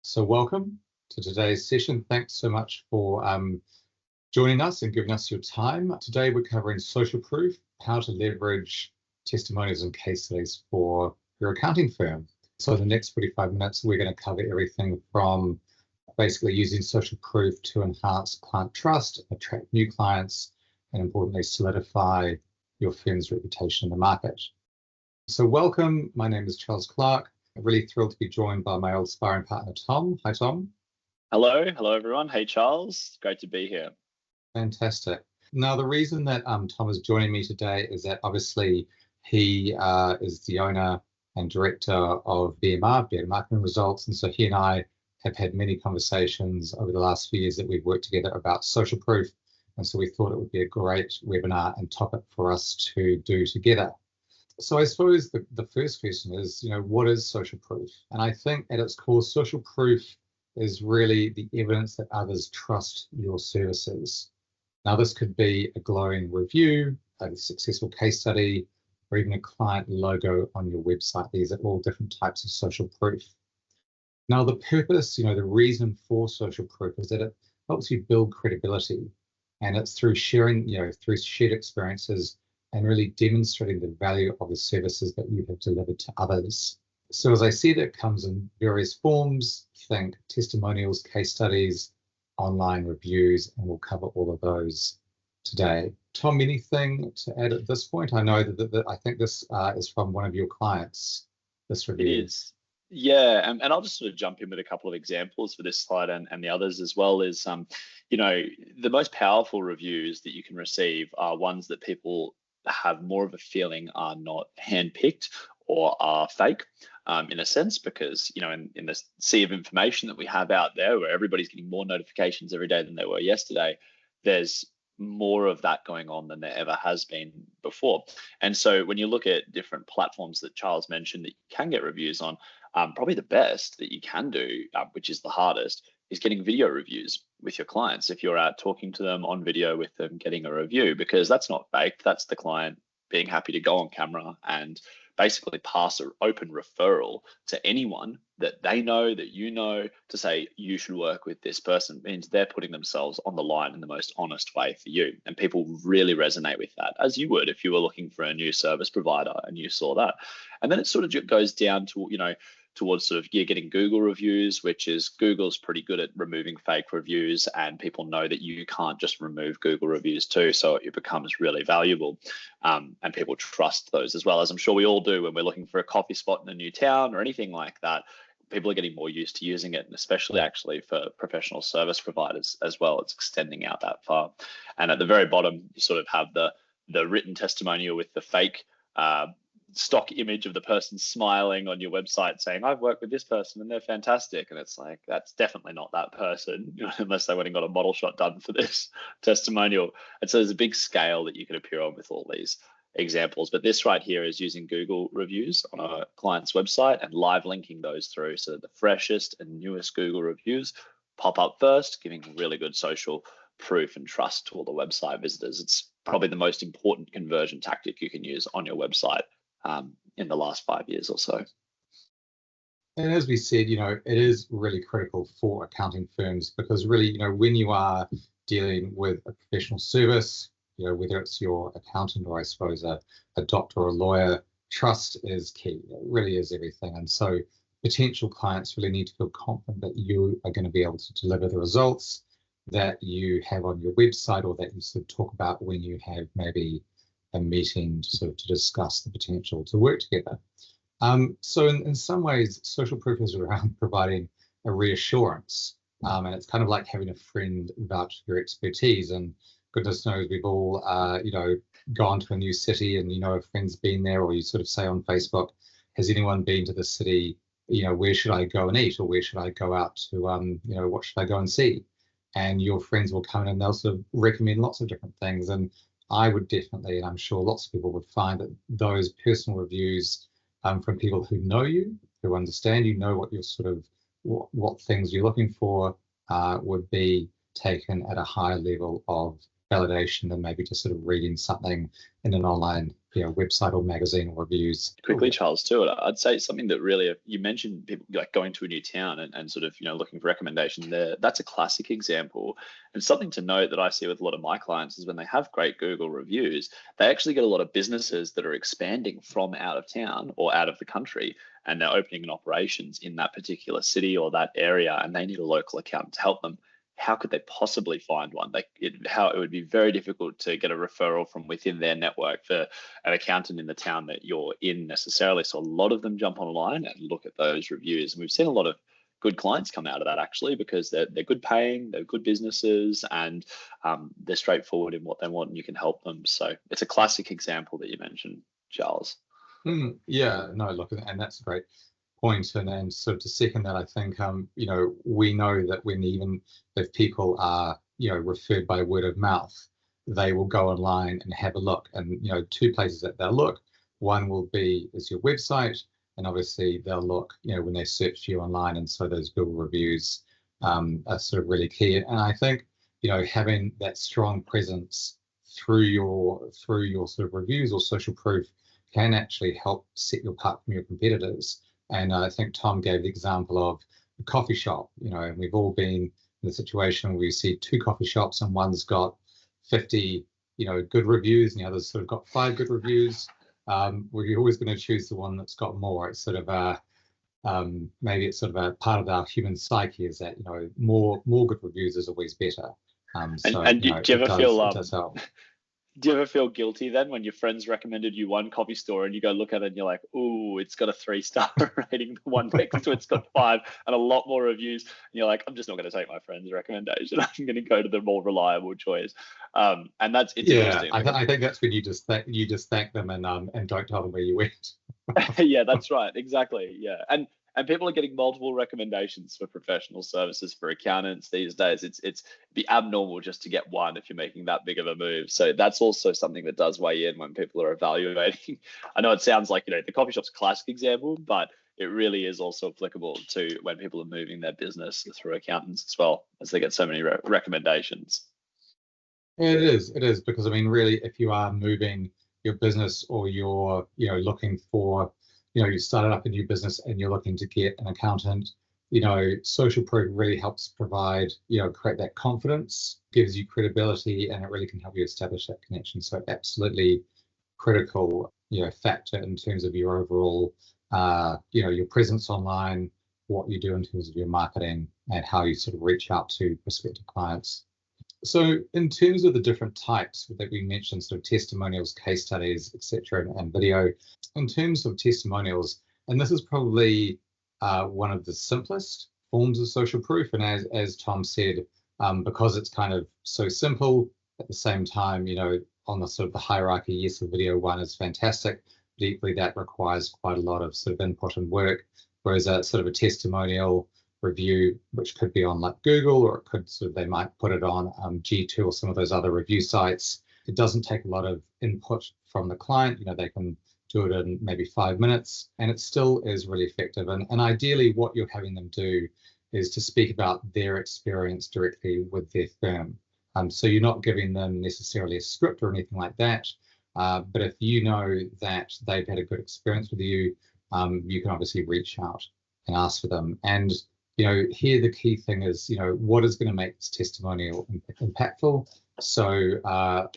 So welcome to today's session. Thanks so much for joining us and giving us your time. Today we're covering social proof, how to leverage testimonials and case studies for your accounting firm. So in the next 45 minutes, we're going to cover everything from basically using social proof to enhance client trust, attract new clients, and importantly, solidify your firm's reputation in the market. So welcome, my name is Charles Clark. I'm really thrilled to be joined by my old sparring partner, Tom. Hi, Tom. Hello everyone. Hey, Charles. Great to be here. Fantastic. Now, the reason that Tom is joining me today is that obviously he is the owner and director of Boma, Better Marketing Results, and so he and I have had many conversations over the last few years that we've worked together about social proof, and so we thought it would be a great webinar and topic for us to do together. So I suppose the first question is, what is social proof? And I think at its core, social proof is really the evidence that others trust your services. Now, this could be a glowing review, a successful case study, or even a client logo on your website. These are all different types of social proof. Now, the purpose, the reason for social proof is that it helps you build credibility, and it's through sharing, through shared experiences and really demonstrating the value of the services that you have delivered to others. So as I said, it comes in various forms. Think testimonials, case studies, online reviews, and we'll cover all of those today. Tom, anything to add at this point? I know that I think this is from one of your clients, this review. It is. Yeah, and I'll just sort of jump in with a couple of examples for this slide and the others as well. Is the most powerful reviews that you can receive are ones that people have more of a feeling are not handpicked or are fake, in a sense, because in the sea of information that we have out there, where everybody's getting more notifications every day than they were yesterday, there's more of that going on than there ever has been before. And so when you look at different platforms that Charles mentioned that you can get reviews on, probably the best that you can do, which is the hardest, is getting video reviews with your clients. If you're out talking to them on video with them, getting a review, because that's not fake. That's the client being happy to go on camera and basically pass an open referral to anyone that they know, that to say you should work with this person. It means they're putting themselves on the line in the most honest way for you. And people really resonate with that, as you would if you were looking for a new service provider and you saw that. And then it sort of goes down to, towards sort of getting Google reviews, which is Google's pretty good at removing fake reviews, and people know that you can't just remove Google reviews too, so it becomes really valuable, and people trust those as well, as I'm sure we all do when we're looking for a coffee spot in a new town or anything like that. People are getting more used to using it, and especially actually for professional service providers as well. It's extending out that far. And at the very bottom, you sort of have the written testimonial with the fake stock image of the person smiling on your website saying, I've worked with this person and they're fantastic. And it's like, that's definitely not that person, unless they went and got a model shot done for this testimonial. And so there's a big scale that you can appear on with all these examples. But this right here is using Google reviews on a client's website and live linking those through so that the freshest and newest Google reviews pop up first, giving really good social proof and trust to all the website visitors. It's probably the most important conversion tactic you can use on your website in the last 5 years or so. And as we said, it is really critical for accounting firms, because really, when you are dealing with a professional service, whether it's your accountant or I suppose a doctor or a lawyer, trust is key. It really is everything. And so potential clients really need to feel confident that you are going to be able to deliver the results that you have on your website, or that you sort of talk about when you have maybe a meeting to discuss the potential to work together. So in some ways, social proof is around providing a reassurance, and it's kind of like having a friend vouch for your expertise. And goodness knows we've all gone to a new city, and a friend's been there, or you sort of say on Facebook, has anyone been to the city? Where should I go and eat, or where should I go out to what should I go and see? And your friends will come in and they'll sort of recommend lots of different things. And I would definitely, and I'm sure lots of people would find that those personal reviews from people who know you, who understand you, know what you're sort of, what things you're looking for, would be taken at a high level of validation than maybe just sort of reading something in an online website or magazine or reviews. Quickly, Charles, too, I'd say something that really, you mentioned people like going to a new town and sort of, looking for recommendation there. That's a classic example. And something to note that I see with a lot of my clients is when they have great Google reviews, they actually get a lot of businesses that are expanding from out of town or out of the country, and they're opening an operations in that particular city or that area, and they need a local accountant to help them. How could they possibly find one? It would be very difficult to get a referral from within their network for an accountant in the town that you're in necessarily. So a lot of them jump online and look at those reviews. And we've seen a lot of good clients come out of that actually, because they're good paying, they're good businesses, and they're straightforward in what they want, and you can help them. So it's a classic example that you mentioned, Charles. Yeah, no, look, and that's a great point. And sort of to second that, I think, we know that even if people are, referred by word of mouth, they will go online and have a look. And, two places that they'll look, one will be is your website, and obviously they'll look, when they search you online. And so those Google reviews are sort of really key. And I think, having that strong presence through your sort of reviews or social proof can actually help set you apart from your competitors. And I think Tom gave the example of a coffee shop, and we've all been in the situation where we see two coffee shops and one's got 50, good reviews, and the other's sort of got 5 good reviews. We're always going to choose the one that's got more. It's sort of maybe it's sort of a part of our human psyche is that, more good reviews is always better. Do you ever feel it does help. Do you ever feel guilty then when your friends recommended you one coffee store and you go look at it and you're like, ooh, it's got a 3-star rating, the one next to it's got 5 and a lot more reviews, and you're like, I'm just not going to take my friend's recommendation. I'm going to go to the more reliable choice. And it's interesting. I think that's when you just thank them and don't tell them where you went. Yeah, that's right. Exactly. Yeah. And people are getting multiple recommendations for professional services for accountants these days. It's be abnormal just to get one if you're making that big of a move. So that's also something that does weigh in when people are evaluating. I know it sounds like, the coffee shop's a classic example, but it really is also applicable to when people are moving their business through accountants as well, as they get so many recommendations. It is because, really, if you are moving your business or you're, looking for, you started up a new business and you're looking to get an accountant, social proof really helps provide, create that confidence, gives you credibility, and it really can help you establish that connection. So absolutely critical, factor in terms of your overall, your presence online, what you do in terms of your marketing, and how you sort of reach out to prospective clients. So in terms of the different types that we mentioned, sort of testimonials, case studies, etc., and video, in terms of testimonials, and this is probably one of the simplest forms of social proof, and as Tom said, because it's kind of so simple, at the same time, on the sort of the hierarchy, yes, the video one is fantastic, but equally that requires quite a lot of sort of input and work, whereas a sort of a testimonial review, which could be on like Google, or it could they might put it on G2 or some of those other review sites. It doesn't take a lot of input from the client. They can do it in maybe 5 minutes, and it still is really effective. And ideally, what you're having them do is to speak about their experience directly with their firm. So you're not giving them necessarily a script or anything like that. But if you know that they've had a good experience with you, you can obviously reach out and ask for them. And here the key thing is, what is going to make this testimonial impactful? So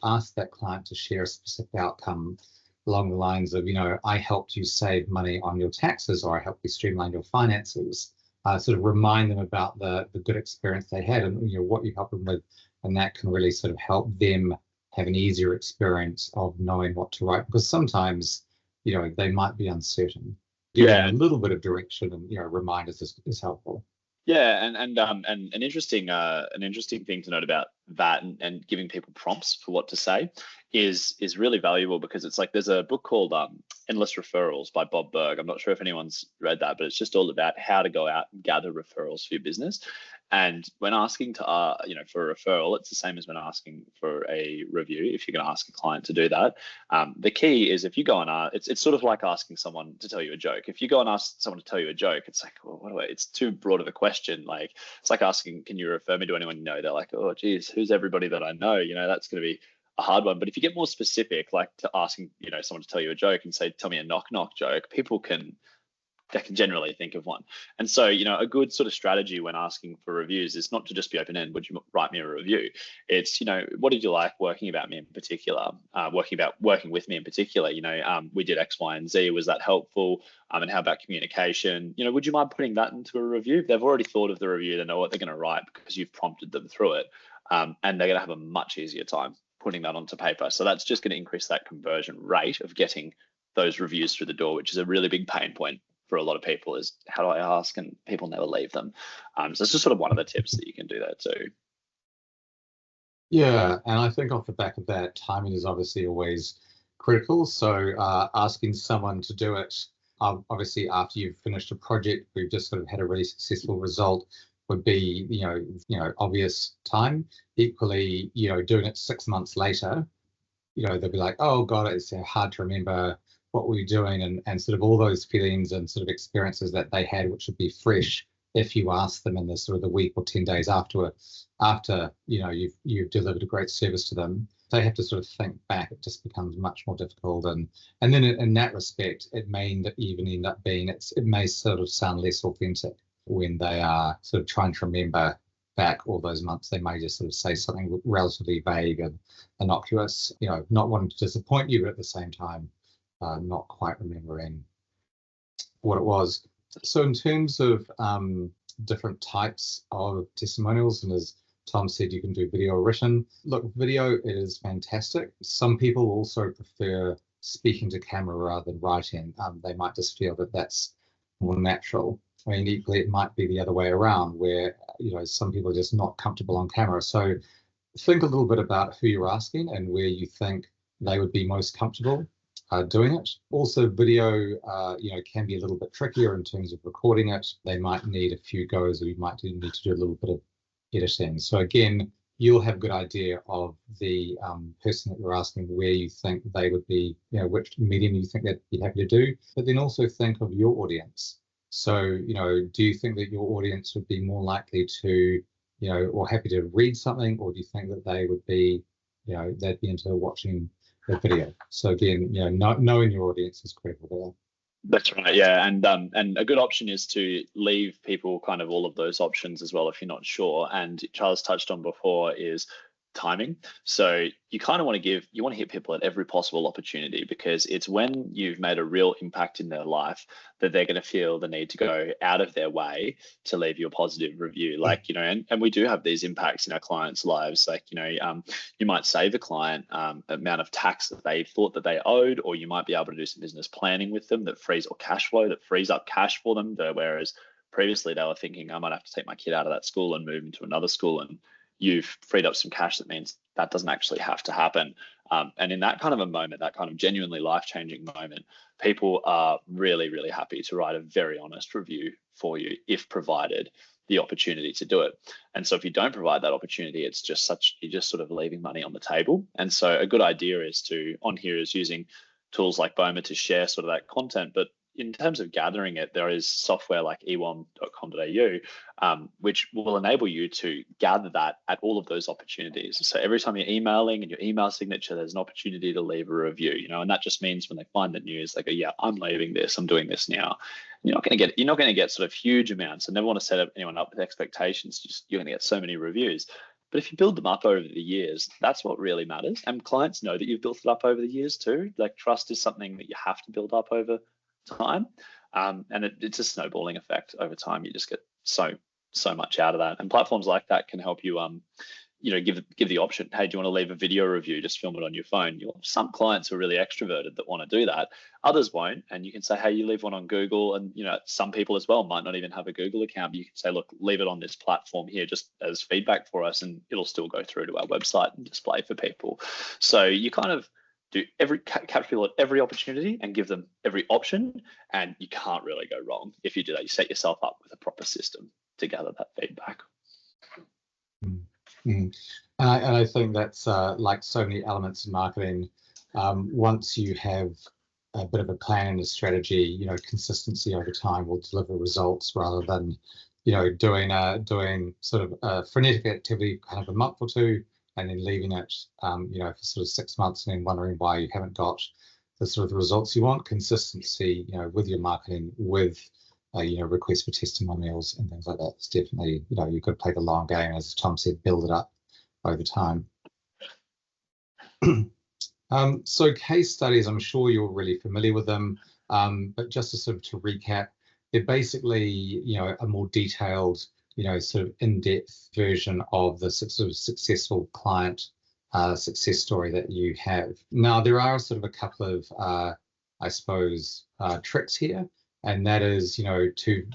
ask that client to share a specific outcome along the lines of, I helped you save money on your taxes, or I helped you streamline your finances. Sort of remind them about the good experience they had and what you helped them with, and that can really sort of help them have an easier experience of knowing what to write, because sometimes they might be uncertain. Giving a little bit of direction and reminders is helpful. Yeah, and an interesting thing to note about that and giving people prompts for what to say is really valuable, because it's like there's a book called Endless Referrals by Bob Berg. I'm not sure if anyone's read that, but it's just all about how to go out and gather referrals for your business. And when asking to for a referral, it's the same as when asking for a review. If you're going to ask a client to do that, the key is if you go and it's sort of like asking someone to tell you a joke. If you go and ask someone to tell you a joke, it's like, well, it's too broad of a question. Like it's like asking, can you refer me to anyone you know? They're like, oh geez, who's everybody that I know? That's going to be a hard one. But if you get more specific, like to asking, someone to tell you a joke and say, tell me a knock joke, people can generally think of one. And so, a good sort of strategy when asking for reviews is not to just be open-ended, would you write me a review? It's, what did you like working with me in particular? We did X, Y, and Z. Was that helpful? And how about communication? Would you mind putting that into a review? They've already thought of the review. They know what they're going to write because you've prompted them through it. And they're going to have a much easier time putting that onto paper. So that's just going to increase that conversion rate of getting those reviews through the door, which is a really big pain point for a lot of people, is how do I ask, and people never leave them. So it's just sort of one of the tips that you can do there too. Yeah, and I think off the back of that, timing is obviously always critical. So asking someone to do it, obviously after you've finished a project, we've just sort of had a really successful result, would be obvious time. Equally, doing it 6 months later, they'll be like, oh God, it's hard to remember what we were doing, and sort of all those feelings and sort of experiences that they had, which would be fresh if you ask them in the sort of the week or 10 days after you've delivered a great service to them. They have to sort of think back. It just becomes much more difficult, and then in that respect, it may even end up being it may sort of sound less authentic when they are sort of trying to remember back all those months. They may just sort of say something relatively vague and innocuous, not wanting to disappoint you, but at the same time not quite remembering what it was. So in terms of different types of testimonials, and as Tom said, you can do video or written. Look, video is fantastic. Some people also prefer speaking to camera rather than writing. They might just feel that that's more natural. I mean, equally, it might be the other way around, where some people are just not comfortable on camera. So think a little bit about who you're asking and where you think they would be most comfortable doing it. Also, video, can be a little bit trickier in terms of recording it. They might need a few goes, or you might need to do a little bit of editing. So again, you'll have a good idea of the person that you're asking, where you think they would be, which medium you think they'd be happy to do. But then also think of your audience. So, do you think that your audience would be more likely to, or happy to read something, or do you think that they would be, they'd be into watching the video? So again, knowing your audience is critical there. That's right, yeah, and a good option is to leave people kind of all of those options as well if you're not sure. And Charles touched on before is timing. So you kind of want to hit people at every possible opportunity, because it's when you've made a real impact in their life that they're going to feel the need to go out of their way to leave you a positive review. Like, and we do have these impacts in our clients' lives. Like, you might save a client amount of tax that they thought that they owed, or you might be able to do some business planning with them that frees up cash up cash for them. Whereas previously they were thinking, I might have to take my kid out of that school and move into another school, and you've freed up some cash. That means that doesn't actually have to happen. And in that kind of a moment, that kind of genuinely life-changing moment, people are really, really happy to write a very honest review for you if provided the opportunity to do it. And so if you don't provide that opportunity, you're just sort of leaving money on the table. And so a good idea is using tools like Boma to share sort of that content. But in terms of gathering it, there is software like ewom.com.au, which will enable you to gather that at all of those opportunities. So every time you're emailing and your email signature, there's an opportunity to leave a review, and that just means when they find the news, they go, yeah, I'm leaving this, I'm doing this now. You're not going to get sort of huge amounts. I never want to set anyone up with expectations. You're going to get so many reviews. But if you build them up over the years, that's what really matters. And clients know that you've built it up over the years too. Like, trust is something that you have to build up over time, and it's a snowballing effect over time. You just get so much out of that, and platforms like that can help you give the option. Hey, do you want to leave a video review? Just film it on your phone. You'll have some clients who are really extroverted that want to do that, others won't, and you can say, hey, you leave one on Google. And some people as well might not even have a Google account, but you can say, look, leave it on this platform here just as feedback for us, and it'll still go through to our website and display for people. So you kind of catch people at every opportunity and give them every option, and you can't really go wrong if you do that. You set yourself up with a proper system to gather that feedback. And I think that's like so many elements in marketing. Once you have a bit of a plan and a strategy, consistency over time will deliver results rather than doing sort of a frenetic activity kind of a month or two, and then leaving it, for sort of 6 months, and then wondering why you haven't got the sort of the results you want. Consistency, with your marketing, with requests for testimonials and things like that. It's definitely, you've got to play the long game, as Tom said, build it up over time. So case studies, I'm sure you're really familiar with them, but just to recap, they're basically, a more detailed, sort of in-depth version of the sort of successful client success story that you have. Now, there are sort of a couple of, I suppose, tricks here, and that is, to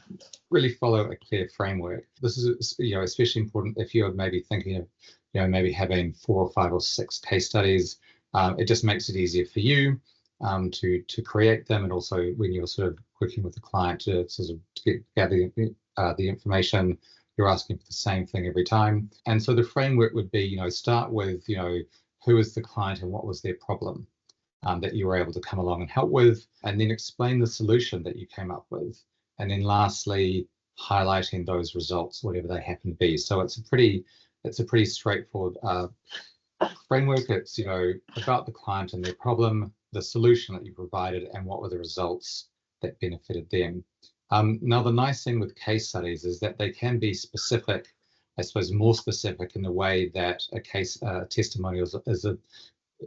really follow a clear framework. This is, especially important if you're maybe thinking of, maybe having 4 or 5 or 6 case studies. It just makes it easier for you to create them, and also when you're sort of working with the client to sort of gather the information, you're asking for the same thing every time. And so the framework would be, start with, who is the client and what was their problem that you were able to come along and help with, and then explain the solution that you came up with. And then lastly, highlighting those results, whatever they happen to be. So it's a pretty straightforward framework. It's, about the client and their problem, the solution that you provided, and what were the results that benefited them. Now, the nice thing with case studies is that they can be specific, I suppose more specific, in the way that a case testimonial is a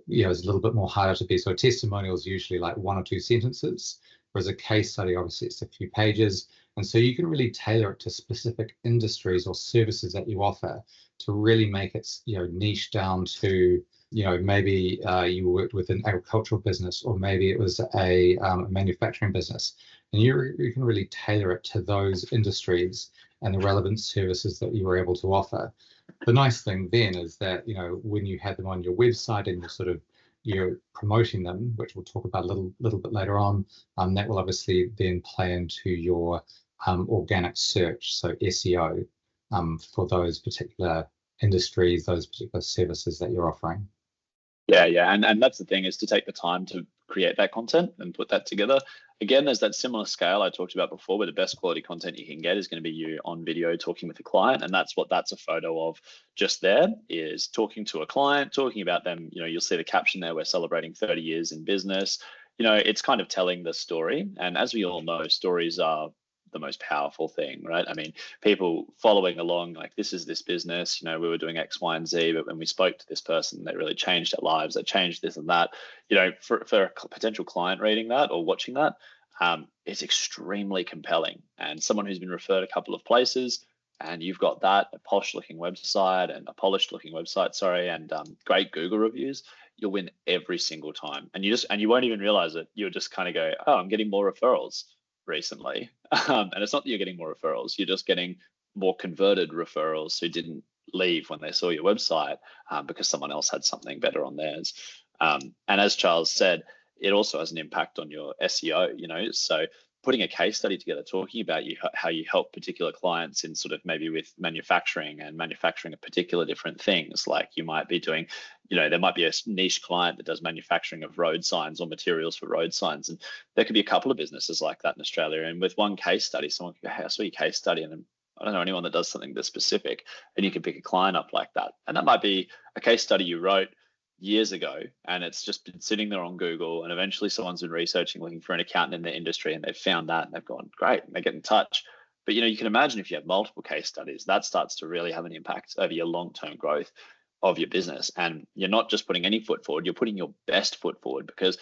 little bit more harder to be. So a testimonial is usually like 1 or 2 sentences, whereas a case study, obviously, it's a few pages. And so you can really tailor it to specific industries or services that you offer to really make it, niche down to, maybe you worked with an agricultural business, or maybe it was a manufacturing business, and you can really tailor it to those industries and the relevant services that you were able to offer. The nice thing then is that, when you have them on your website and you're promoting them, which we'll talk about a little bit later on, that will obviously then play into your organic search, so SEO, for those particular industries, those particular services that you're offering. Yeah, and that's the thing, is to take the time to create that content and put that together. Again, there's that similar scale I talked about before, where the best quality content you can get is going to be you on video talking with a client, and that's a photo of. Just there is talking to a client, talking about them. You'll see the caption there, we're celebrating 30 years in business. It's kind of telling the story, and as we all know, stories are the most powerful thing, right? I mean, people following along, like, this is this business, we were doing X, Y, and Z, but when we spoke to this person, they really changed their lives, they changed this and that. For a potential client reading that or watching that, it's extremely compelling. And someone who's been referred a couple of places, and you've got that, a polished looking website, and great Google reviews, you'll win every single time. And you won't even realize it. You'll just kind of go, oh, I'm getting more referrals recently. And it's not that you're getting more referrals, you're just getting more converted referrals who didn't leave when they saw your website because someone else had something better on theirs. And as Charles said, it also has an impact on your SEO, so putting a case study together, talking about how you help particular clients in sort of maybe with manufacturing of particular different things. Like you might be doing, there might be a niche client that does manufacturing of road signs or materials for road signs. And there could be a couple of businesses like that in Australia. And with one case study, someone could go, hey, I saw your case study, and I don't know anyone that does something that's specific, and you can pick a client up like that. And that might be a case study you wrote years ago, and it's just been sitting there on Google, and eventually someone's been researching, looking for an accountant in the industry, and they've found that, and they've gone, great, and they get in touch. But you can imagine if you have multiple case studies, that starts to really have an impact over your long-term growth of your business. And you're not just putting any foot forward, you're putting your best foot forward, because,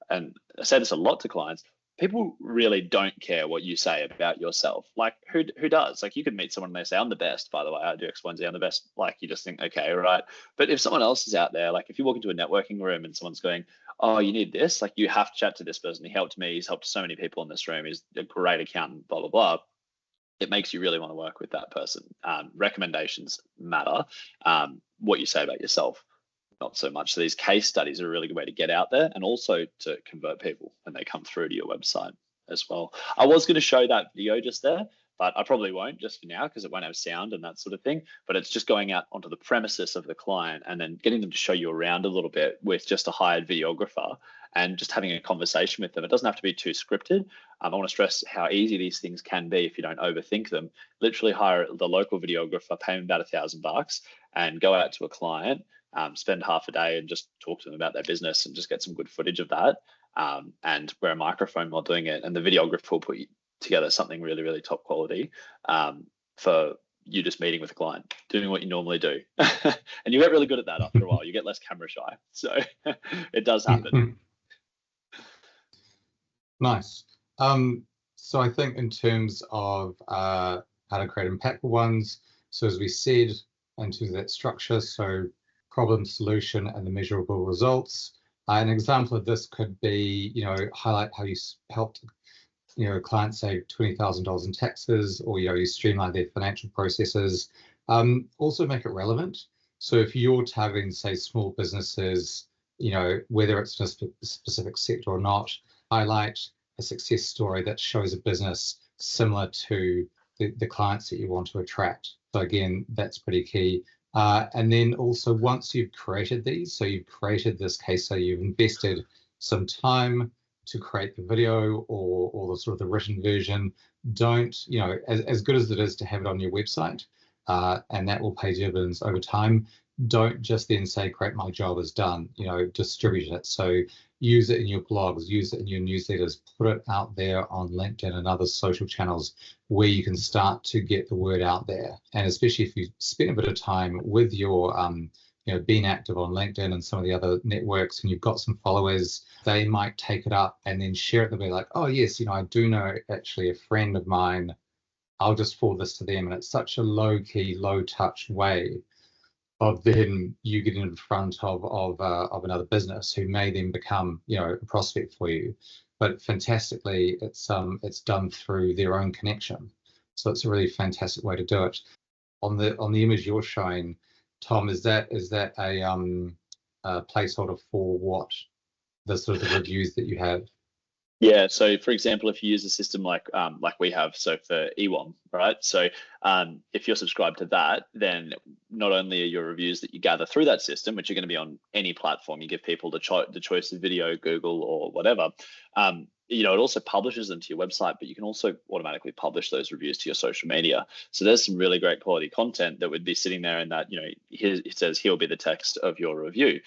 and I say this a lot to clients, people really don't care what you say about yourself. Like, who does? Like, you could meet someone and they say, I'm the best, by the way, I do X, Y, and Z, I'm the best. Like, you just think, okay, right. But if someone else is out there, like if you walk into a networking room and someone's going, oh, you need this, like you have to chat to this person. He helped me, he's helped so many people in this room, he's a great accountant, blah, blah, blah. It makes you really want to work with that person. Recommendations matter. What you say about yourself, not so much. So these case studies are a really good way to get out there, and also to convert people when they come through to your website as well. I was going to show that video just there, but I probably won't just for now, because it won't have sound and that sort of thing. But it's just going out onto the premises of the client and then getting them to show you around a little bit with just a hired videographer. and just having a conversation with them. It doesn't have to be too scripted. I want to stress how easy these things can be if you don't overthink them. Literally hire the local videographer, pay them about $1,000 and go out to a client, spend half a day and just talk to them about their business and just get some good footage of that, and wear a microphone while doing it. And the videographer will put together something really, really top quality for you just meeting with a client, doing what you normally do. And you get really good at that after a while. You get less camera shy. So it does happen. Nice. So I think in terms of how to create impactful ones, so as we said, in terms of that structure, so problem, solution, and the measurable results. An example of this could be, highlight how you helped, a client save $20,000 in taxes, or, you streamline their financial processes. Also make it relevant. So if you're targeting, say, small businesses, whether it's in a specific sector or not, highlight a success story that shows a business similar to the clients that you want to attract. So again, that's pretty key. And then also once you've created these, so you've created this case, so you've invested some time to create the video or the sort of the written version, don't, as good as it is to have it on your website, and that will pay dividends over time, don't just then say, great, my job is done, distribute it. So use it in your blogs, use it in your newsletters, put it out there on LinkedIn and other social channels where you can start to get the word out there. And especially if you spend a bit of time with your, being active on LinkedIn and some of the other networks, and you've got some followers, they might take it up and then share it. They'll be like, oh yes, I do know actually a friend of mine, I'll just forward this to them. And it's such a low key, low touch way of then you getting in front of another business who may then become, a prospect for you. But fantastically, it's done through their own connection. So it's a really fantastic way to do it. On the image you're showing, Tom, is that a placeholder for what the sort of the reviews that you have? Yeah. So, for example, if you use a system like we have, so for EWOM, right? So, if you're subscribed to that, then not only are your reviews that you gather through that system, which are going to be on any platform, you give people the choice of video, Google, or whatever. It also publishes them to your website, but you can also automatically publish those reviews to your social media. So there's some really great quality content that would be sitting there in that, it says, here will be the text of your review.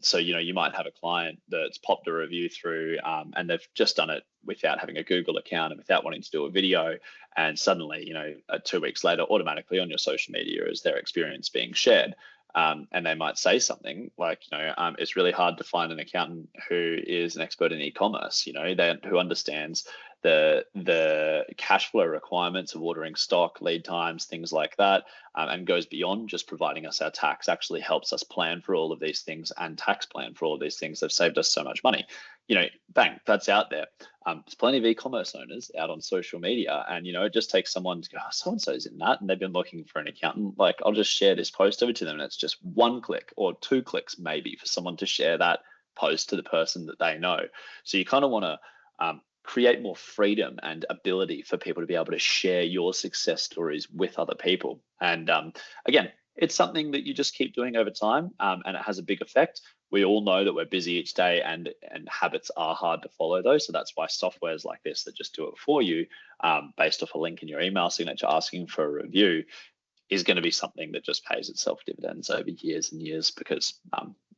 So, you might have a client that's popped a review through and they've just done it without having a Google account and without wanting to do a video. And suddenly, 2 weeks later, automatically on your social media is their experience being shared. And they might say something like, it's really hard to find an accountant who is an expert in e-commerce, who understands the cash flow requirements of ordering stock, lead times, things like that, and goes beyond just providing us our tax, actually helps us plan for all of these things and tax plan for all of these things. They've saved us so much money. Bang, that's out there. There's plenty of e-commerce owners out on social media, and it just takes someone to go, oh, so-and-so's in that, and they've been looking for an accountant. Like, I'll just share this post over to them, and it's just 1 click or 2 clicks maybe for someone to share that post to the person that they know. So you kind of want to create more freedom and ability for people to be able to share your success stories with other people. And again, it's something that you just keep doing over time, and it has a big effect. We all know that we're busy each day, and habits are hard to follow though. So that's why softwares like this that just do it for you, based off a link in your email signature asking for a review, is going to be something that just pays itself dividends over years and years, because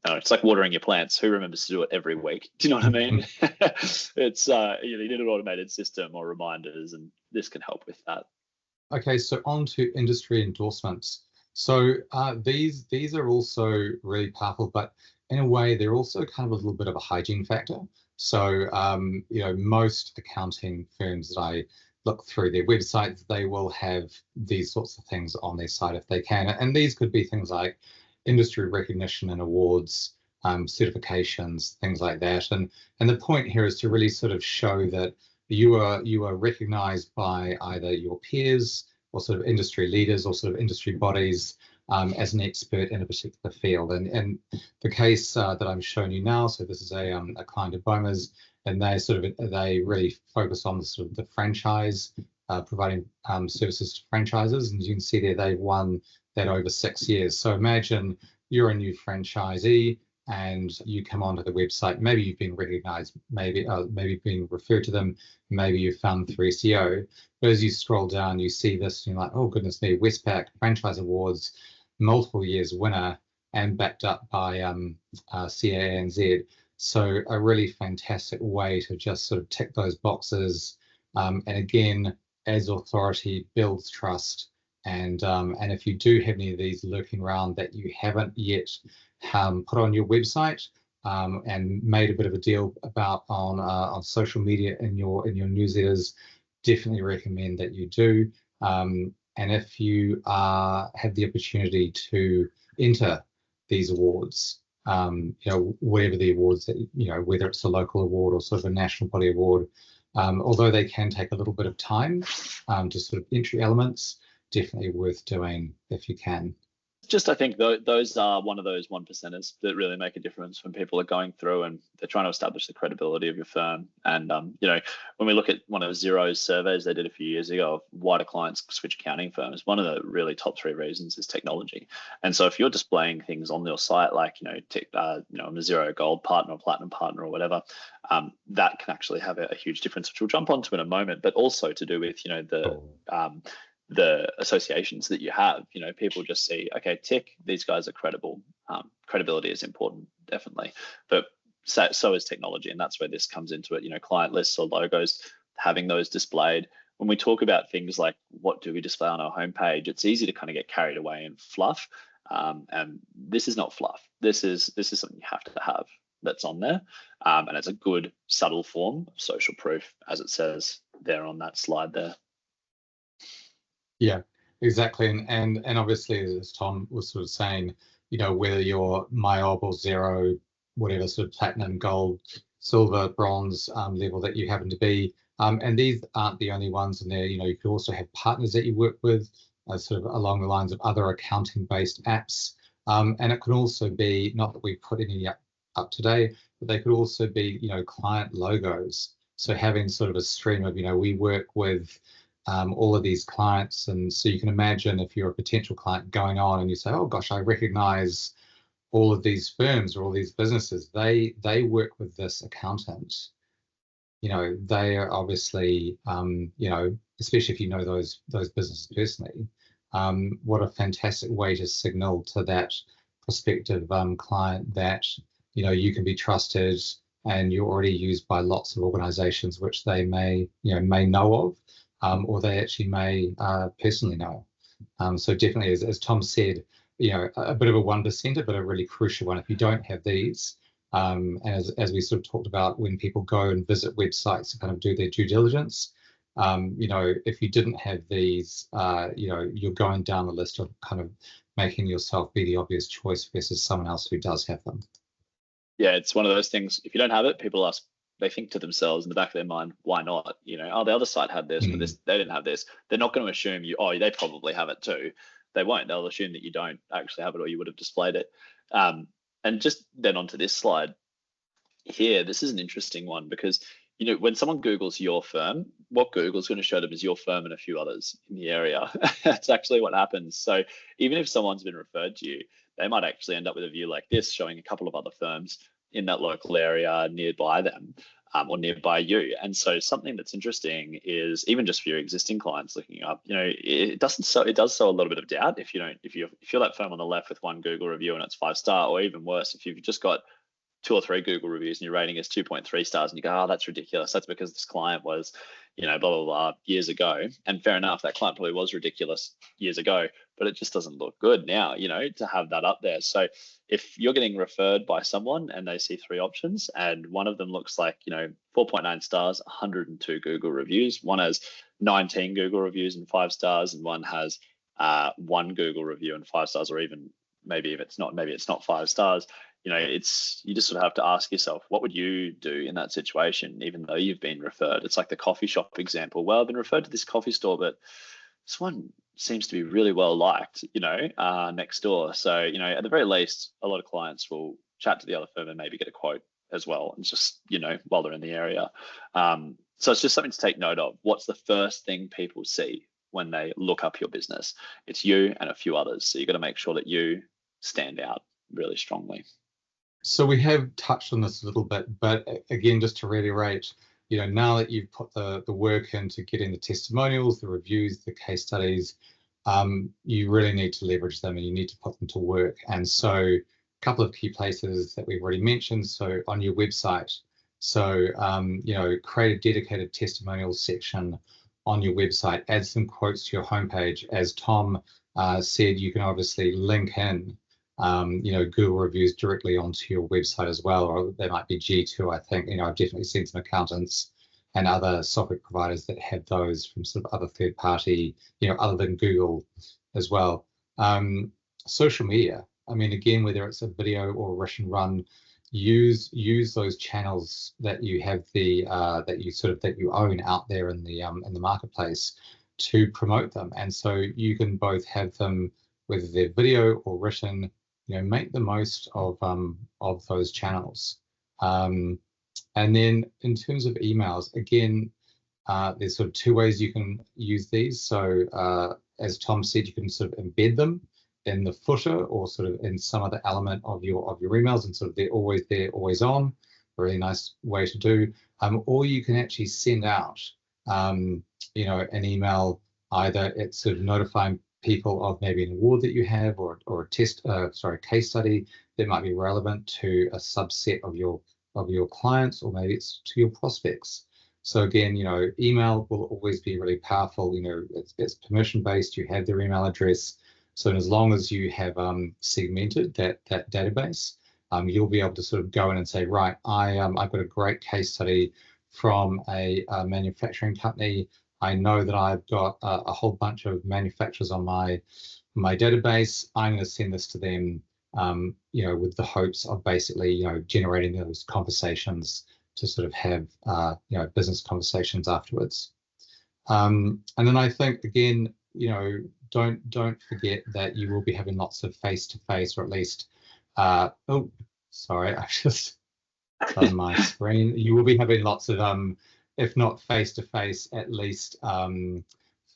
it's like watering your plants. Who remembers to do it every week? Do you know what I mean? It's you need an automated system or reminders, and this can help with that. Okay, so on to industry endorsements. So these are also really powerful, but in a way they're also kind of a little bit of a hygiene factor. So most accounting firms that I look through their websites, they will have these sorts of things on their site if they can, and these could be things like industry recognition and awards, certifications, things like that. And the point here is to really sort of show that you are recognized by either your peers or sort of industry leaders or sort of industry bodies as an expert in a particular field. And the case that I'm showing you now, so this is a client of Boma's, and they really focus on the sort of the franchise, providing services to franchises. And you can see there they've won that over 6 years. So imagine you're a new franchisee, and you come onto the website, maybe you've been recognized, maybe being referred to them, maybe you've found through SEO. But as you scroll down, you see this, and you're like, oh goodness me, Westpac Franchise Awards, multiple years winner, and backed up by CANZ. So a really fantastic way to just sort of tick those boxes. And again, as authority builds trust. And if you do have any of these lurking around that you haven't yet put on your website and made a bit of a deal about on social media in your newsletters, definitely recommend that you do. And if you have the opportunity to enter these awards, whatever the awards that, whether it's a local award or sort of a national body award, although they can take a little bit of time to sort of entry elements, definitely worth doing if you can. Just, I think those are one of those 1%ers that really make a difference when people are going through and they're trying to establish the credibility of your firm. And, when we look at one of Xero's surveys they did a few years ago of why do clients switch accounting firms, one of the really top 3 reasons is technology. And so if you're displaying things on your site, like, I'm a Xero Gold partner or Platinum partner or whatever, that can actually have a huge difference, which we'll jump onto in a moment, but also to do with, the associations that you have. People just see, okay, tick, these guys are credible. Credibility is important, definitely, but so is technology, and that's where this comes into it. Client lists or logos, having those displayed. When we talk about things like what do we display on our homepage, it's easy to kind of get carried away in fluff, and this is not fluff. This is something you have to have that's on there, and it's a good subtle form of social proof, as it says there on that slide there. Yeah, exactly. And obviously, as Tom was sort of saying, whether you're MyOb or Xero, whatever sort of platinum, gold, silver, bronze level that you happen to be, and these aren't the only ones in there. You could also have partners that you work with, sort of along the lines of other accounting-based apps. And it can also be, not that we put any up today, but they could also be, client logos. So having sort of a stream of, we work with all of these clients, and so you can imagine if you're a potential client going on and you say, oh gosh, I recognize all of these firms or all these businesses, they work with this accountant. They are obviously, especially if you know those businesses personally, what a fantastic way to signal to that prospective client that you can be trusted and you're already used by lots of organizations which they may know of. Or they actually may personally know. So definitely, as Tom said, a bit of a 1%er, but a really crucial one. If you don't have these, as we sort of talked about, when people go and visit websites to kind of do their due diligence, if you didn't have these, you're going down the list of kind of making yourself be the obvious choice versus someone else who does have them. Yeah, it's one of those things. If you don't have it, people ask. They think to themselves in the back of their mind, why not? Oh, the other site had this, but they didn't have this. They're not going to assume they probably have it too. They won't. They'll assume that you don't actually have it or you would have displayed it. And just then onto this slide here, this is an interesting one because, when someone Googles your firm, what Google's going to show them is your firm and a few others in the area. That's actually what happens. So even if someone's been referred to you, they might actually end up with a view like this, showing a couple of other firms in that local area nearby them or nearby you. And so something that's interesting is even just for your existing clients looking up, it does sow a little bit of doubt if you're that firm on the left with one Google review and it's 5-star, or even worse, if you've just got 2 or 3 Google reviews and your rating is 2.3 stars and you go, oh, that's ridiculous. That's because this client was, blah, blah, blah, years ago. And fair enough, that client probably was ridiculous years ago, but it just doesn't look good now, to have that up there. So if you're getting referred by someone and they see 3 options and one of them looks like, 4.9 stars, 102 Google reviews, one has 19 Google reviews and 5 stars, and one has 1 Google review and 5 stars, or even maybe it's not 5 stars, you just sort of have to ask yourself, what would you do in that situation, even though you've been referred? It's like the coffee shop example. Well, I've been referred to this coffee store, but this one seems to be really well liked, next door. So, at the very least, a lot of clients will chat to the other firm and maybe get a quote as well, and just, while they're in the area. So it's just something to take note of. What's the first thing people see when they look up your business? It's you and a few others. So you've got to make sure that you stand out really strongly. So we have touched on this a little bit, but again, just to reiterate, now that you've put the work into getting the testimonials, the reviews, the case studies, you really need to leverage them and you need to put them to work. And so a couple of key places that we've already mentioned. So on your website, so, create a dedicated testimonials section on your website, add some quotes to your homepage. As Tom said, you can obviously link in Google reviews directly onto your website as well, or they might be G2. I think, I've definitely seen some accountants and other software providers that have those from sort of other third party, other than Google as well. Social media, I mean, again, whether it's a video or a written run, use those channels that you have that you own out there in the marketplace to promote them. And so you can both have them, whether they're video or written, make the most of those channels. And then in terms of emails, again, there's sort of two ways you can use these. So as Tom said, you can sort of embed them in the footer or sort of in some other element of your emails, and sort of they're always there, always on. A really nice way to do. Or you can actually send out, an email, either it's sort of notifying people of maybe an award that you have, or a case study that might be relevant to a subset of your clients, or maybe it's to your prospects. So again, email will always be really powerful. It's permission based. You have their email address. So as long as you have segmented that database, you'll be able to sort of go in and say, right, I've got a great case study from a manufacturing company. I know that I've got a whole bunch of manufacturers on my database. I'm going to send this to them, with the hopes of basically, generating those conversations to sort of have, business conversations afterwards. And then I think, again, don't forget that you will be having lots of face-to-face, or at least, oh, sorry, I just on my screen. You will be having lots of, if not face-to-face, at least sort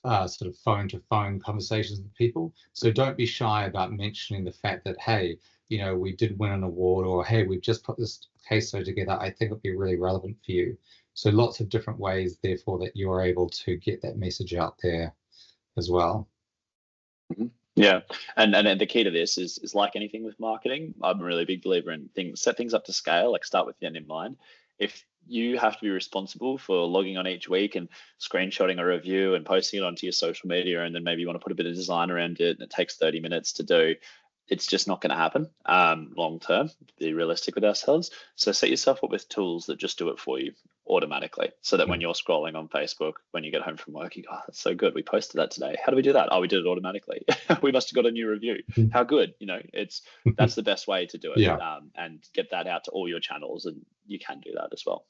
of phone-to-phone conversations with people. So don't be shy about mentioning the fact that, hey, we did win an award, or hey, we've just put this case study together. I think it'll be really relevant for you. So lots of different ways, therefore, that you're able to get that message out there as well. Mm-hmm. Yeah, and the key to this is like anything with marketing. I'm a really big believer in set things up to scale. Like, start with the end in mind. If you have to be responsible for logging on each week and screenshotting a review and posting it onto your social media, and then maybe you want to put a bit of design around it, and it takes 30 minutes to do, it's just not going to happen long term. Be realistic with ourselves. So set yourself up with tools that just do it for you automatically, so that when you're scrolling on Facebook, when you get home from work, you go, oh, that's so good, we posted that today. How do we do that? Oh, we did it automatically. We must have got a new review. How good. That's the best way to do it. Yeah. And get that out to all your channels, and you can do that as well.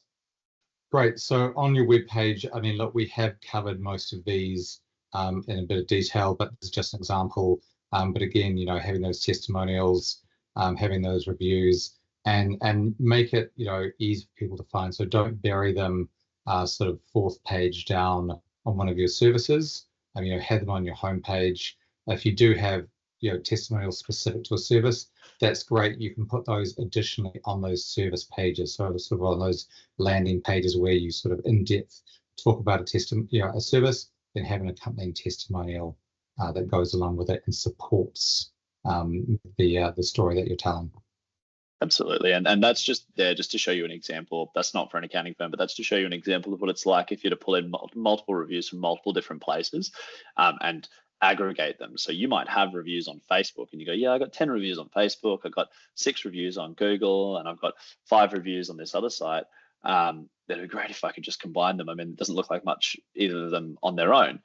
Great. So on your webpage, I mean, look, we have covered most of these in a bit of detail, but it's just an example. But again, having those testimonials, having those reviews, and make it, easy for people to find. So don't bury them sort of fourth page down on one of your services. Have them on your homepage. If you do have, testimonials specific to a service, that's great. You can put those additionally on those service pages. So sort of on those landing pages where you sort of in depth talk about a service, then have an accompanying testimonial that goes along with it and supports the story that you're telling. Absolutely. And that's just there just to show you an example. That's not for an accounting firm, but that's to show you an example of what it's like if you're to pull in multiple reviews from multiple different places and aggregate them. So you might have reviews on Facebook and you go, yeah, I got 10 reviews on Facebook. I got 6 reviews on Google, and I've got 5 reviews on this other site. That'd be great if I could just combine them. I mean, it doesn't look like much, either of them on their own.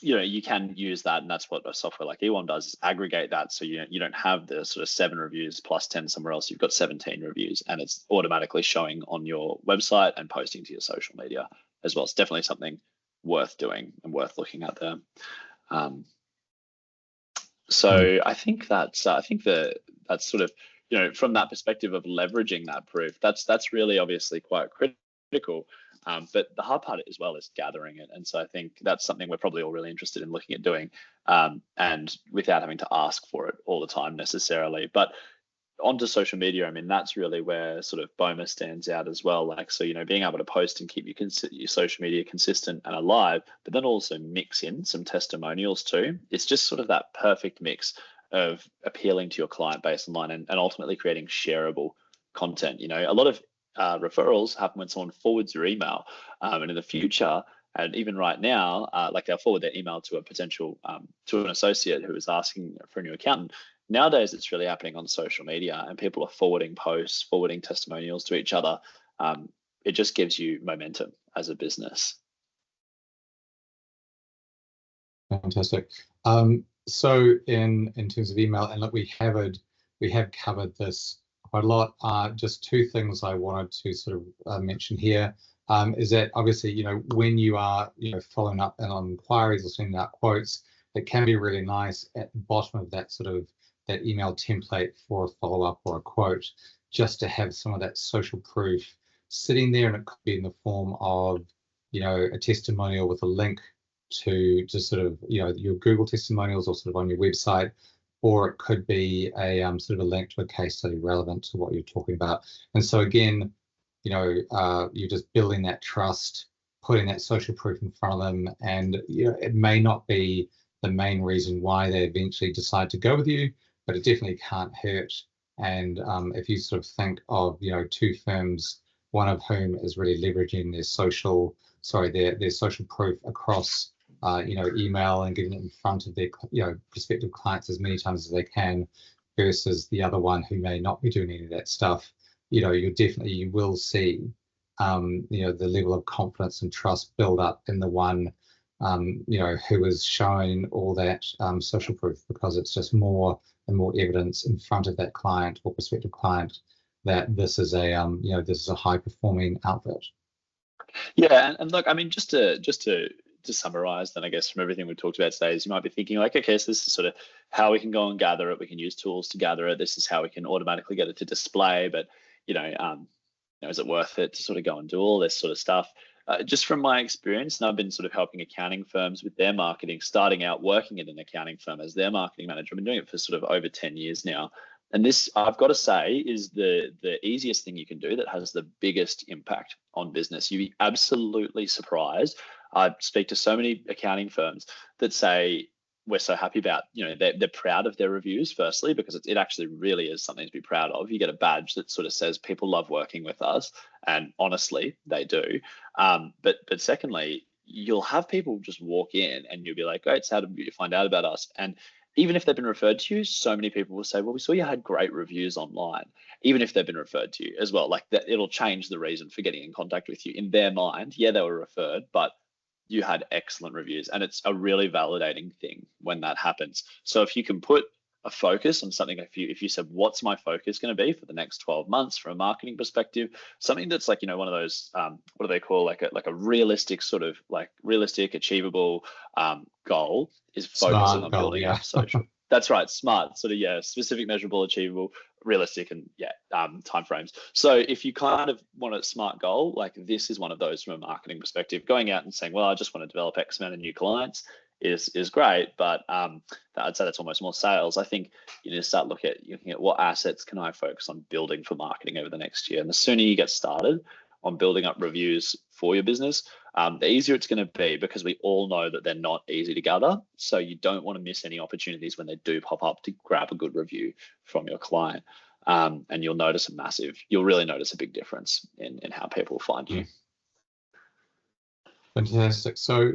You can use that, and that's what a software like E1 does, is aggregate that, so you don't have the sort of 7 reviews plus 10 somewhere else. You've got 17 reviews, and it's automatically showing on your website and posting to your social media as well. It's definitely something worth doing and worth looking at there. I think that's sort of, from that perspective of leveraging that proof, that's really obviously quite critical. But the hard part as well is gathering it. And so I think that's something we're probably all really interested in looking at doing, and without having to ask for it all the time necessarily. But onto social media, I mean, that's really where sort of Boma stands out as well. Like, so, being able to post and keep your social media consistent and alive, but then also mix in some testimonials too. It's just sort of that perfect mix of appealing to your client base online and ultimately creating shareable content. A lot of referrals happen when someone forwards your email, and in the future, and even right now, like they'll forward their email to a potential, to an associate who is asking for a new accountant. Nowadays, it's really happening on social media, and people are forwarding posts, forwarding testimonials to each other. It just gives you momentum as a business. Fantastic. So in terms of email, and look, we have covered this quite a lot. Just two things I wanted to sort of mention here is that obviously, when you are following up on inquiries or sending out quotes, it can be really nice at the bottom of that that email template for a follow-up or a quote, just to have some of that social proof sitting there, and it could be in the form of a testimonial with a link to just sort of your Google testimonials or sort of on your website, or it could be a sort of a link to a case study relevant to what you're talking about. And so again, you're just building that trust, putting that social proof in front of them, and it may not be the main reason why they eventually decide to go with you, but it definitely can't hurt. And if you sort of think of two firms, one of whom is really leveraging their social proof across email and getting it in front of their prospective clients as many times as they can, versus the other one who may not be doing any of that stuff, you will see the level of confidence and trust build up in the one who is showing all that social proof, because it's just more and more evidence in front of that client or prospective client that this is a high performing outfit. Yeah, and look, I mean, just to summarize, then I guess from everything we've talked about today, is you might be thinking like, okay, so this is sort of how we can go and gather it. We can use tools to gather it. This is how we can automatically get it to display. But is it worth it to sort of go and do all this sort of stuff? Just from my experience, and I've been sort of helping accounting firms with their marketing, starting out working in an accounting firm as their marketing manager. I've been doing it for sort of over 10 years now. And this, I've got to say, is the easiest thing you can do that has the biggest impact on business. You'd be absolutely surprised. I speak to so many accounting firms that say, we're so happy about, they're proud of their reviews, firstly, because it actually really is something to be proud of. You get a badge that sort of says people love working with us, and honestly, they do. But secondly, you'll have people just walk in and you'll be like, great, so how did you find out about us? And even if they've been referred to you, so many people will say, well, we saw you had great reviews online, even if they've been referred to you as well. Like that, it'll change the reason for getting in contact with you. In their mind, yeah, they were referred, but you had excellent reviews. And it's a really validating thing when that happens. So if you can put a focus on something, if you said, what's my focus going to be for the next 12 months from a marketing perspective, something that's like, one of those, what do they call, like a realistic sort of like realistic, achievable goal is focusing on building up social. That's right, smart, sort of, specific, measurable, achievable, realistic, and timeframes. So if you kind of want a smart goal, like this is one of those from a marketing perspective. Going out and saying, well, I just want to develop X amount of new clients is great, but I'd say that's almost more sales. I think you need to start looking at what assets can I focus on building for marketing over the next year. And the sooner you get started on building up reviews for your business, the easier it's going to be, because we all know that they're not easy to gather. So you don't want to miss any opportunities when they do pop up to grab a good review from your client. And you'll really notice a big difference in how people find you. Fantastic. So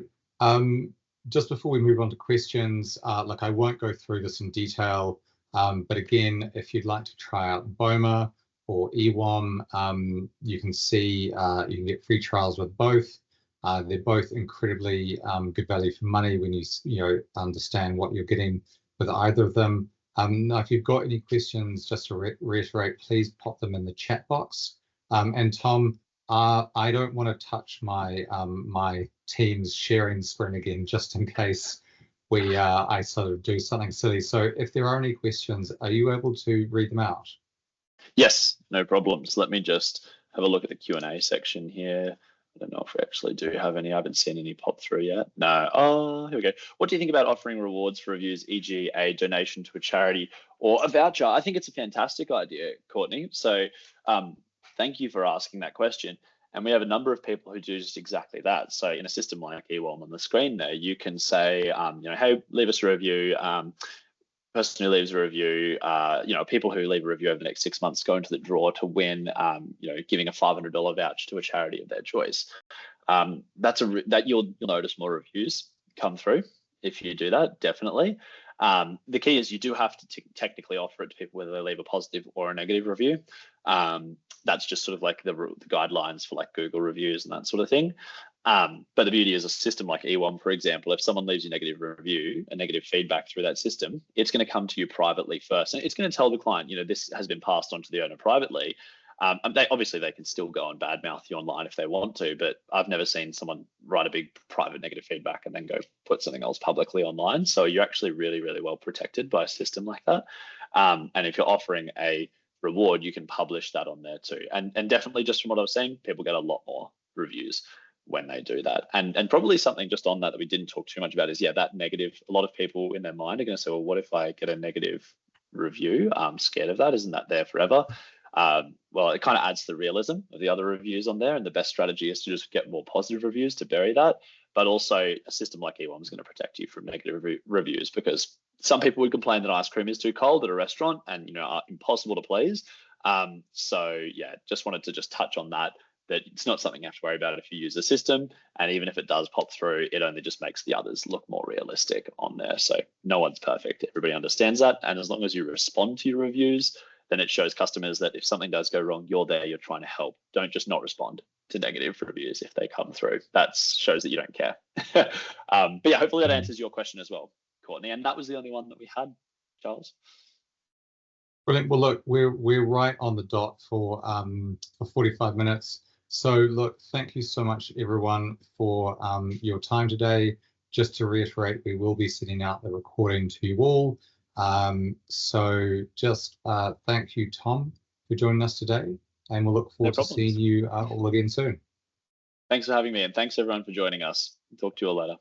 just before we move on to questions, like I won't go through this in detail, but again, if you'd like to try out Boma or EWOM, you can see you can get free trials with both. They're both incredibly good value for money when you understand what you're getting with either of them. Now, if you've got any questions, just to reiterate, please pop them in the chat box. And Tom, I don't want to touch my my team's sharing screen again, just in case I sort of do something silly. So if there are any questions, are you able to read them out? Yes, no problems. Let me just have a look at the Q&A section here. I don't know if we actually do have any. I haven't seen any pop through yet. No. Oh, here we go. What do you think about offering rewards for reviews, e.g. a donation to a charity or a voucher? I think it's a fantastic idea, Courtney. So thank you for asking that question. And we have a number of people who do just exactly that. So in a system like eWalm on the screen there, you can say, hey, leave us a review. Person who leaves a review, people who leave a review over the next 6 months go into the draw to win, giving a $500 voucher to a charity of their choice. That you'll notice more reviews come through if you do that, definitely. The key is you do have to technically offer it to people whether they leave a positive or a negative review. That's just sort of like the guidelines for like Google reviews and that sort of thing. But the beauty is a system like eWalm, for example, if someone leaves you a negative review, a negative feedback through that system, it's going to come to you privately first. And it's going to tell the client, this has been passed on to the owner privately. They can still go and badmouth you online if they want to, but I've never seen someone write a big private negative feedback and then go put something else publicly online. So you're actually really, really well protected by a system like that. And if you're offering a reward, you can publish that on there too. And definitely, just from what I was saying, people get a lot more reviews when they do that. And probably something just on that we didn't talk too much about is, that negative. A lot of people in their mind are going to say, well, what if I get a negative review? I'm scared of that. Isn't that there forever? Well, it kind of adds to the realism of the other reviews on there. And the best strategy is to just get more positive reviews to bury that. But also a system like eWalm is going to protect you from negative reviews, because some people would complain that ice cream is too cold at a restaurant and, are impossible to please. Just wanted to just touch on that it's not something you have to worry about if you use the system. And even if it does pop through, it only just makes the others look more realistic on there. So no one's perfect. Everybody understands that. And as long as you respond to your reviews, then it shows customers that if something does go wrong, you're there, you're trying to help. Don't just not respond to negative reviews if they come through. That shows that you don't care. Hopefully that answers your question as well, Courtney. And that was the only one that we had, Charles. Brilliant. Well, look, we're right on the dot for 45 minutes. So look, thank you so much, everyone, for your time today. Just to reiterate, we will be sending out the recording to you all. So just thank you, Tom, for joining us today, and we'll look forward to seeing you all again soon. Thanks for having me, and thanks everyone for joining us. Talk to you all later.